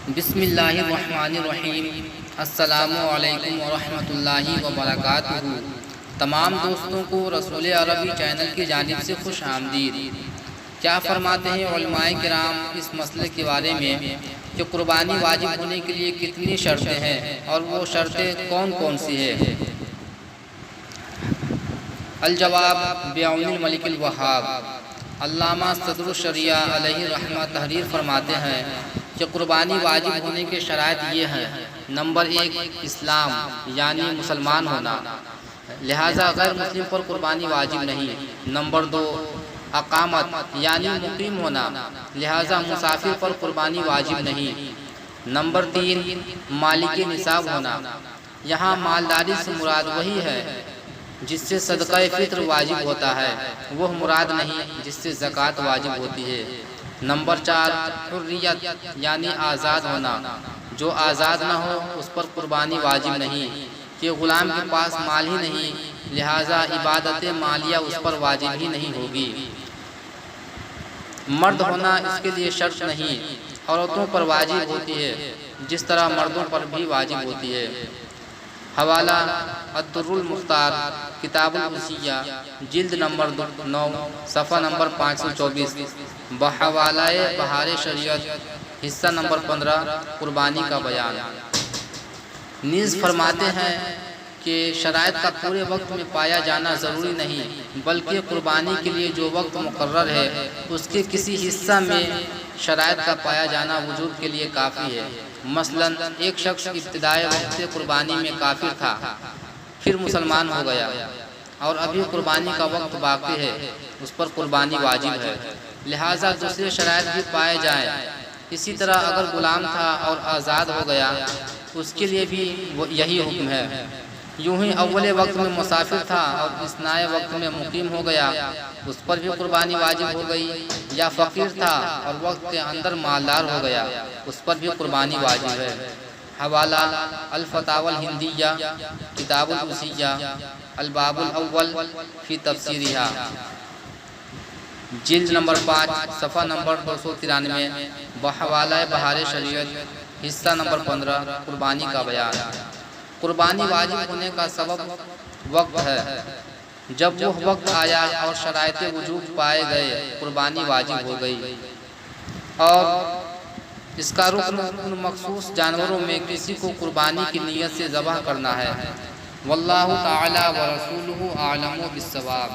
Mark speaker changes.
Speaker 1: بسم اللہ الرحمن الرحیم۔ السلام علیکم ورحمۃ اللہ وبرکاتہ۔ تمام دوستوں کو رسول عربی چینل کی جانب سے خوش آمدید۔ کیا فرماتے ہیں علماء کرام اس مسئلے کے بارے میں کہ قربانی واجب ہونے کے لیے کتنی شرطیں ہیں اور وہ شرطیں کون کون سی ہیں؟ الجواب بعون الملک الوہاب۔ علامہ صدر الشریعہ علیہ رحمہ تحریر فرماتے ہیں کہ قربانی واجب ہونے کے شرائط یہ ہیں: نمبر 1 اسلام یعنی مسلمان ہونا، لہذا غیر مسلم پر قربانی واجب نہیں۔ نمبر 2 اقامت یعنی مقیم ہونا، لہذا مسافر پر قربانی واجب نہیں۔ نمبر 3 مالک نصاب ہونا، یہاں مالداری سے مراد وہی ہے جس سے صدقہ فطر واجب ہوتا ہے، وہ مراد نہیں جس سے زکوٰۃ واجب ہوتی ہے۔ نمبر 4 حریت یعنی آزاد ہونا، جو آزاد نہ ہو اس پر قربانی واجب نہیں کہ غلام کے پاس مال ہی نہیں، لہذا عبادت مالیہ اس پر واجب ہی نہیں ہوگی۔ مرد ہونا اس کے لیے شرط نہیں، عورتوں پر واجب ہوتی ہے جس طرح مردوں پر بھی واجب ہوتی ہے۔ حوالہ الدر المختار کتاب الوصیہ جلد نمبر 9 صفحہ نمبر 524، بحوالہ بہار شریعت حصہ نمبر 15 قربانی کا بیان۔ نیز فرماتے ہیں کہ شرائط کا پورے وقت میں پایا جانا ضروری نہیں، بلکہ قربانی کے لیے جو وقت مقرر ہے اس کے کسی حصہ میں شرائط کا پایا جانا وجوب کے لیے کافی ہے۔ مثلا ایک شخص ابتدائی وقت سے قربانی میں کافر تھا، پھر مسلمان ہو گیا اور ابھی قربانی کا وقت باقی ہے، اس پر قربانی واجب ہے، لہٰذا دوسرے شرائط بھی پائے جائیں۔ اسی طرح اگر غلام تھا اور آزاد ہو گیا اس کے لیے بھی یہی حکم ہے۔ یوں ہی اول وقت میں مسافر تھا اور اثناء وقت میں مقیم ہو گیا، اس پر بھی قربانی واجب ہو گئی، یا فقیر تھا اور وقت کے اندر مالدار ہو گیا، اس پر بھی قربانی واجب ہے۔ حوالہ الفتاوی الہندیہ کتاب الوصیہ الباب الاول فی تفسیرہا جلد نمبر 5 صفحہ نمبر 293، بحوالہ بہار شریعت حصہ نمبر 15 قربانی کا بیان۔ قربانی واجب ہونے کا سبب وقت ہے، جب وہ وقت آیا اور شرائط وجوب پائے گئے قربانی واجب ہو گئی، اور اس کا رکن ان مخصوص جانوروں میں کسی کو قربانی کی نیت سے ذبح کرنا ہے۔ واللہ تعالی ورسولہ اعلم بالصواب۔